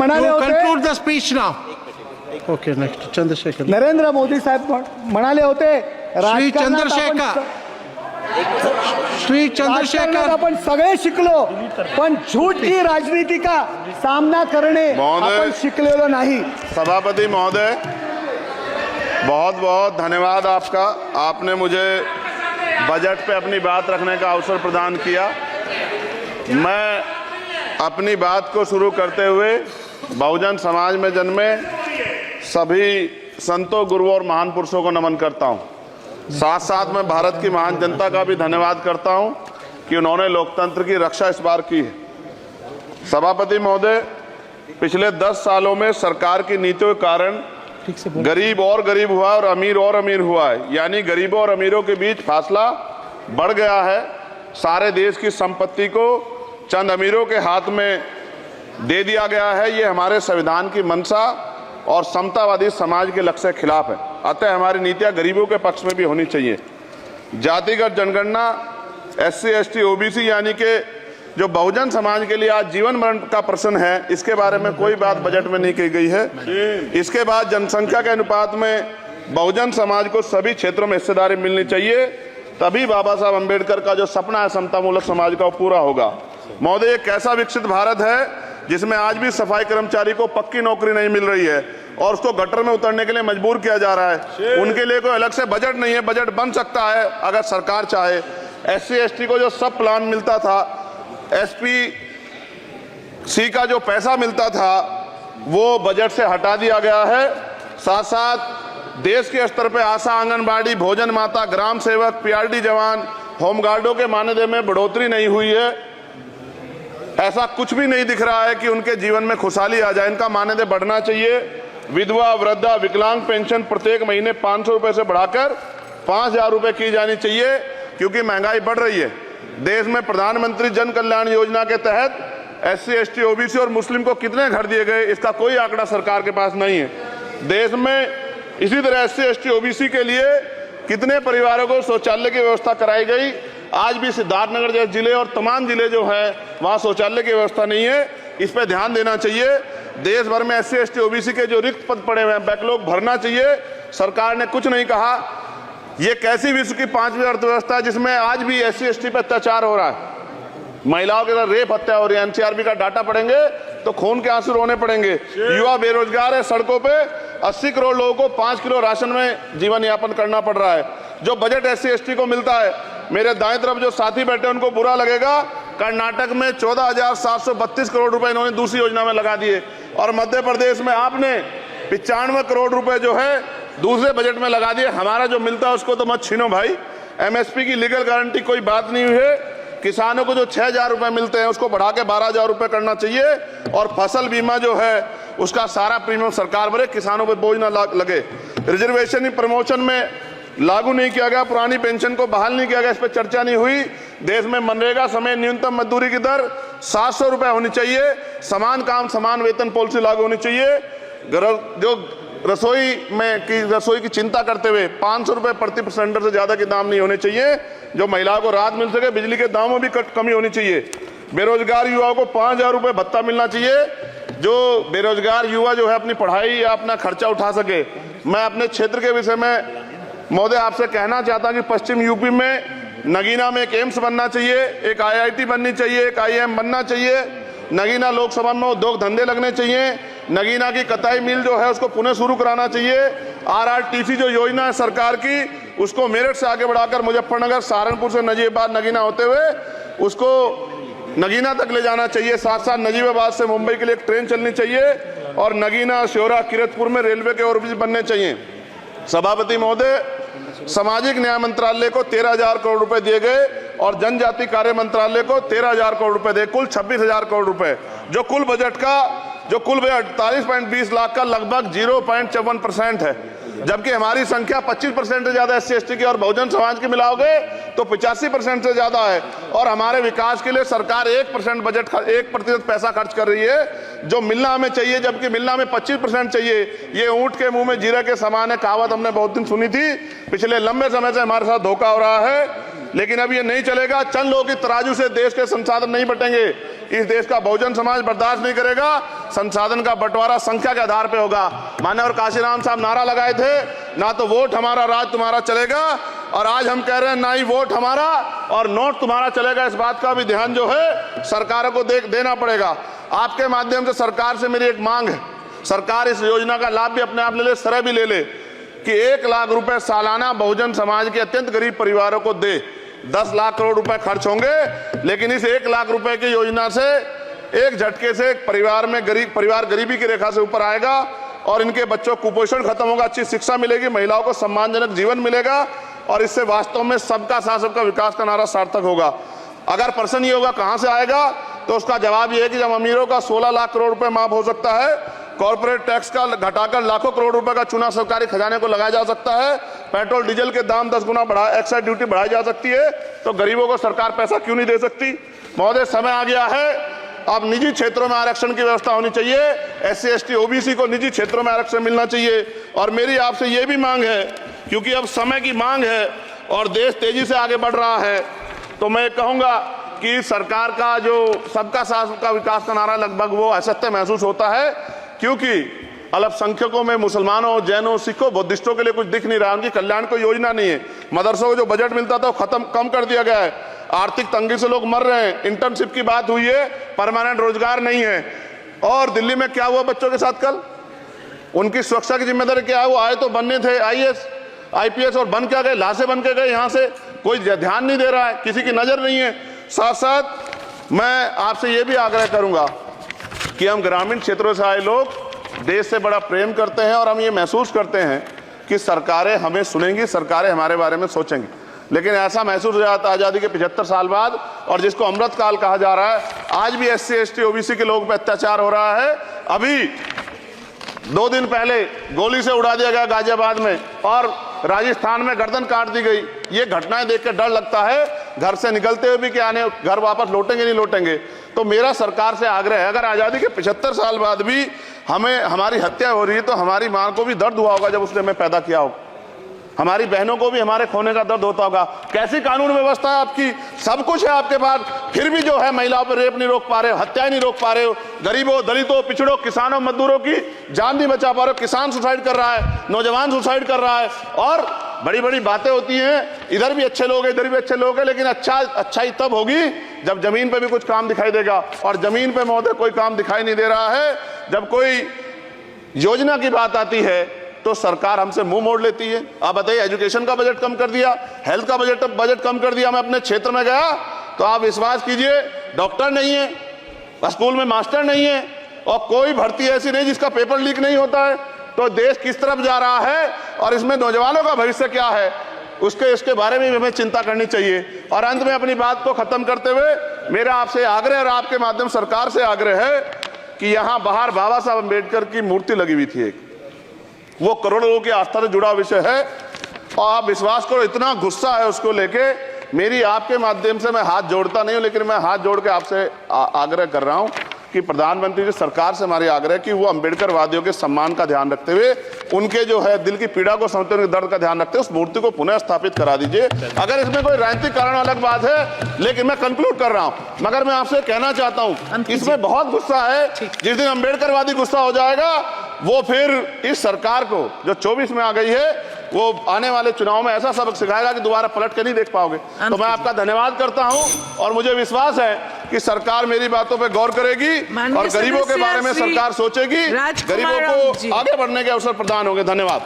म्हणाले होते, conclude the speech now. Okay, next, Chandrasekhar. Narendra Modi साहेब म्हणाले होते, राजकारणात आपण सगळे शिकलो, पण झूठ की राजनीति का सामना करणे आपण शिकलेलो नाही. सभापति महोदय, बहुत बहुत धन्यवाद आपका। आपने मुझे बजट पे अपनी बात रखने का अवसर प्रदान किया। मैं अपनी बात को शुरू करते हुए बहुजन समाज में जन्मे सभी संतों, गुरुओं और महान पुरुषों को नमन करता हूं। साथ साथ मैं भारत की महान जनता का भी धन्यवाद करता हूं कि उन्होंने लोकतंत्र की रक्षा इस बार की है। सभापति महोदय, पिछले 10 सालों में सरकार की नीतियों के कारण गरीब और गरीब हुआ और अमीर हुआ है, यानी गरीबों और अमीरों के बीच फासला बढ़ गया है। सारे देश की संपत्ति को चंद अमीरों के हाथ में दे दिया गया है। ये हमारे संविधान की मंशा और समतावादी समाज के लक्ष्य के खिलाफ है। अतः हमारी नीतियां गरीबों के पक्ष में भी होनी चाहिए। जातिगत जनगणना, SC, ST, OBC यानी कि जो बहुजन समाज के लिए आज जीवन मरण का प्रश्न है, इसके बारे में कोई बात बजट में नहीं की गई है। इसके बाद जनसंख्या के अनुपात में बहुजन समाज को सभी क्षेत्रों में हिस्सेदारी मिलनी चाहिए, तभी बाबा साहब अम्बेडकर का जो सपना है समतामूलक समाज का, वो पूरा होगा। महोदय, एक ऐसा विकसित भारत है जिसमें आज भी सफाई कर्मचारी को पक्की नौकरी नहीं मिल रही है और उसको गटर में उतरने के लिए मजबूर किया जा रहा है। उनके लिए कोई अलग से बजट नहीं है। बजट बन सकता है अगर सरकार चाहे। SC, ST को जो सब प्लान मिलता था, SPC का जो पैसा मिलता था, वो बजट से हटा दिया गया है। साथ साथ देश के स्तर पर आशा, आंगनबाड़ी, भोजन माता, ग्राम सेवक, PRD जवान, होमगार्डों के मानदेय में बढ़ोतरी नहीं हुई है। ऐसा कुछ भी नहीं दिख रहा है कि उनके जीवन में खुशहाली आ जाए। इनका मानदेय बढ़ना चाहिए। विधवा, वृद्धा, विकलांग पेंशन प्रत्येक महीने 500 रुपए से बढ़ाकर 5000 रुपए की जानी चाहिए, क्योंकि महंगाई बढ़ रही है। देश में प्रधानमंत्री जन कल्याण योजना के तहत SC, ST, OBC और मुस्लिम को कितने घर दिए गए, इसका कोई आंकड़ा सरकार के पास नहीं है। देश में इसी तरह SC, ST, OBC के लिए कितने परिवारों को शौचालय की व्यवस्था कराई गई। आज भी सिद्धार्थनगर जैसे जिले और तमाम जिले जो है, वहां शौचालय की व्यवस्था नहीं है। इस पे ध्यान देना चाहिए। देश भर में SC, ST, OBC के जो रिक्त पद पड़े हुए हैं, बैकलॉग भरना चाहिए। सरकार ने कुछ नहीं कहा। ये कैसी विश्व की 5वीं अर्थव्यवस्था है जिसमें आज भी SC, ST पे अत्याचार हो रहा है, महिलाओं के साथ रेप हत्या हो रही है। NCRB का डाटा पढ़ेंगे तो खून के आंसू रोने पड़ेंगे। युवा बेरोजगार है, सड़कों पे 80 करोड़ लोगों को 5 किलो राशन में जीवन यापन करना पड़ रहा है। जो बजट SC, ST को मिलता है, मेरे दाएं तरफ जो साथी बैठे उनको बुरा लगेगा, कर्नाटक में 14,732 करोड़ रुपए इन्होंने दूसरी योजना में लगा दिए और मध्य प्रदेश में आपने 95 करोड़ रुपए जो है दूसरे बजट में लगा दिए। हमारा जो मिलता है उसको तो मत छीनो भाई। MSP की लीगल गारंटी कोई बात नहीं हुई है। किसानों को जो 6,000 रुपए मिलते हैं उसको बढ़ा के 12,000 रुपए करना चाहिए और फसल बीमा जो है उसका सारा प्रीमियम सरकार भरे, किसानों पर बोझ ना लगे। रिजर्वेशन प्रमोशन में लागू नहीं किया गया, पुरानी पेंशन को बहाल नहीं किया गया, इस पर चर्चा नहीं हुई। देश में मनरेगा समय न्यूनतम मजदूरी की दर 700 रुपए होनी चाहिए। समान काम समान वेतन पॉलिसी लागू होनी चाहिए। जो रसोई की चिंता करते हुए 500 रुपए प्रति सिलेंडर से ज्यादा के दाम नहीं होने चाहिए, जो महिलाओं को राहत मिल सके। बिजली के दामों में भी कमी होनी चाहिए। बेरोजगार युवाओं को 5,000 रुपए भत्ता मिलना चाहिए, जो बेरोजगार युवा जो है अपनी पढ़ाई या अपना खर्चा उठा सके। मैं अपने क्षेत्र के विषय में महोदय आपसे कहना चाहता हूं कि पश्चिम यूपी में नगीना में एक एम्स बनना चाहिए, एक IIT बननी चाहिए, एक IIM बनना चाहिए। नगीना लोकसभा में उद्योग धंधे लगने चाहिए। नगीना की कताई मिल जो है उसको पुनः शुरू कराना चाहिए। RRTC जो योजना है सरकार की, उसको मेरठ से आगे बढ़ाकर मुजफ्फरनगर, सहारनपुर से नजीबाबाद, नगीना होते हुए उसको नगीना तक ले जाना चाहिए। साथ साथ नजीबाबाद से मुंबई के लिए एक ट्रेन चलनी चाहिए और नगीना, श्योरा, किरतपुर में रेलवे के ओवरब्रिज बनने चाहिए। सभापति महोदय, सामाजिक न्याय मंत्रालय को 13,000 करोड़ रुपए दिए गए और जनजाति कार्य मंत्रालय को 13,000 करोड़ रुपए दिए, कुल 26,000 करोड़ रुपए, जो कुल बजट 48.20 लाख का लगभग 0.54% है। जबकि हमारी संख्या 25% से ज्यादा SC, ST की और बहुजन समाज की मिलाओगे तो 85% से ज्यादा है। और हमारे विकास के लिए सरकार 1% पैसा खर्च कर रही है, जो मिलना हमें चाहिए, जबकि मिलना हमें 25% चाहिए। ये ऊंट के मुंह में जीरा के समान है, कहावत हमने बहुत दिन सुनी थी। पिछले लंबे समय से हमारे साथ धोखा हो रहा है। लेकिन अब ये नहीं चलेगा। चंद लोगों की तराजू से देश के संसाधन नहीं बटेंगे। इस देश का बहुजन समाज बर्दाश्त नहीं करेगा। संसाधन का बंटवारा संख्या के आधार पे होगा। माननीय काशीराम साहब नारा लगाए थे, ना तो वोट हमारा राज तुम्हारा चलेगा, और आज हम कह रहे हैं ना ही वोट हमारा और नोट तुम्हारा चलेगा। इस बात का भी ध्यान जो है सरकारों को देना पड़ेगा। आपके माध्यम से सरकार से मेरी एक मांग है, सरकार इस योजना का लाभ भी अपने आप ले ले, श्रेय भी ले ले कि 1 लाख रुपए सालाना बहुजन समाज के अत्यंत गरीब परिवारों को दे। 10 लाख करोड़ रुपए खर्च होंगे, लेकिन इस 1 लाख रुपए की योजना से एक झटके से एक परिवार गरीबी की रेखा से ऊपर आएगा और इनके बच्चों को कुपोषण खत्म होगा, अच्छी शिक्षा मिलेगी, महिलाओं को सम्मानजनक जीवन मिलेगा और इससे वास्तव में सबका साथ सबका विकास का नारा सार्थक होगा। अगर प्रश्न ये होगा कहां से आएगा, तो उसका जवाब ये है कि जब अमीरों का 16 लाख करोड़ रुपए माफ हो सकता है, कॉर्पोरेट टैक्स का घटाकर लाखों करोड़ रुपए का चूना सरकारी खजाने को लगाया जा सकता है, पेट्रोल डीजल के दाम 10 गुना एक्साइज ड्यूटी बढ़ाई जा सकती है, तो गरीबों को सरकार पैसा क्यों नहीं दे सकती। महोदय, समय आ गया है, अब निजी क्षेत्रों में आरक्षण की व्यवस्था होनी चाहिए। SC ST OBC को निजी क्षेत्रों में आरक्षण मिलना चाहिए। और मेरी आपसे ये भी मांग है, क्योंकि अब समय की मांग है और देश तेजी से आगे बढ़ रहा है, तो मैं कहूंगा कि सरकार का जो सबका साथ सबका विकास का नारा लगभग वो असत्य महसूस होता है, क्योंकि अल्पसंख्यकों में मुसलमानों, जैनों, सिखों, बुद्धिस्टों के लिए कुछ दिख नहीं रहा, उनकी कल्याण कोई योजना नहीं है। मदरसों को जो बजट मिलता था वो कम कर दिया गया है। आर्थिक तंगी से लोग मर रहे हैं। इंटर्नशिप की बात हुई है, परमानेंट रोजगार नहीं है। और दिल्ली में क्या हुआ बच्चों के साथ कल, उनकी सुरक्षा की जिम्मेदारी क्या है? वो आए तो बनने थे IAS IPS और बन क्या गए, लाशें बन के गए। यहाँ से कोई ध्यान नहीं दे रहा है, किसी की नजर नहीं है। साथ साथ मैं आपसे ये भी आग्रह करूंगा कि हम ग्रामीण क्षेत्रों से आए लोग देश से बड़ा प्रेम करते हैं और हम ये महसूस करते हैं कि सरकारें हमें सुनेंगी, सरकारें हमारे बारे में सोचेंगी। लेकिन ऐसा महसूस हो जाता है आज़ादी के 75 साल बाद, और जिसको अमृत काल कहा जा रहा है, आज भी SC ST OBC के लोगों पर अत्याचार हो रहा है। अभी 2 दिन पहले गोली से उड़ा दिया गया गाजियाबाद में, और राजस्थान में गर्दन काट दी गई। ये घटनाएं देख कर डर लगता है, घर से निकलते हुए भी कि आने घर वापस लौटेंगे नहीं लौटेंगे। तो मेरा सरकार से आग्रह है, अगर आज़ादी के 75 साल बाद भी हमारी हत्या हो रही है, तो हमारी मां को भी दर्द हुआ होगा जब उसने हमें पैदा किया हो। हमारी बहनों को भी हमारे खोने का दर्द होता होगा। कैसी कानून व्यवस्था है आपकी, सब कुछ है आपके पास, फिर भी जो है महिलाओं पर रेप नहीं रोक पा रहे हो, हत्याएं नहीं रोक पा रहे हो, गरीबों, दलितों, पिछड़ों, किसानों, मजदूरों की जान नहीं बचा पा रहे हो। किसान सुसाइड कर रहा है, नौजवान सुसाइड कर रहा है, और बड़ी बड़ी बातें होती हैं, इधर भी अच्छे लोग हैं, इधर भी अच्छे लोग हैं, लेकिन अच्छाई तब होगी जब जमीन पे भी कुछ काम दिखाई देगा। और जमीन पे महोदय कोई काम दिखाई नहीं दे रहा है। जब कोई योजना की बात आती है तो सरकार हमसे मुंह मोड़ लेती है। आप बताइए, एजुकेशन का बजट कम कर दिया, हेल्थ का बजट कम कर दिया। मैं अपने क्षेत्र में गया तो आप विश्वास कीजिए, डॉक्टर नहीं है, स्कूल में मास्टर नहीं है, और कोई भर्ती ऐसी नहीं जिसका पेपर लीक नहीं होता है। तो देश किस तरफ जा रहा है और इसमें नौजवानों का भविष्य क्या है, इसके बारे में हमें चिंता करनी चाहिए। और अंत में अपनी बात को खत्म करते हुए मेरा आपसे आग्रह और आपके माध्यम सरकार से आग्रह है कि यहाँ बाहर बाबा साहब अम्बेडकर की मूर्ति लगी हुई थी एक, वो करोड़ों लोगों की आस्था से जुड़ा विषय है, और आप विश्वास करो इतना गुस्सा है उसको लेके। मेरी आपके माध्यम से मैं हाथ जोड़ता नहीं हूं, लेकिन मैं हाथ जोड़ के आपसे आग्रह कर रहा हूं कि प्रधानमंत्री जी, सरकार से हमारी आग्रह कि वो अम्बेडकर वादियों के सम्मान का ध्यान रखते हुए, उनके जो है दिल की पीड़ा को समझते हुए, दर्द का ध्यान रखते हुए उस मूर्ति को पुनः स्थापित करा दीजिए। अगर इसमें कोई राजनीतिक कारण अलग बात है, लेकिन मैं कंक्लूड कर रहा हूं। मगर मैं आपसे कहना चाहता हूं, इसमें बहुत गुस्सा है। जिस दिन अम्बेडकरवादी गुस्सा हो जाएगा, वो फिर इस सरकार को जो 24 में आ गई है, वो आने वाले चुनाव में ऐसा सबक सिखाएगा कि दोबारा पलट के नहीं देख पाओगे। तो मैं आपका धन्यवाद करता हूं, और मुझे विश्वास है कि सरकार मेरी बातों पे गौर करेगी और गरीबों के बारे में सरकार सोचेगी, गरीबों को आगे बढ़ने के अवसर प्रदान होंगे। धन्यवाद।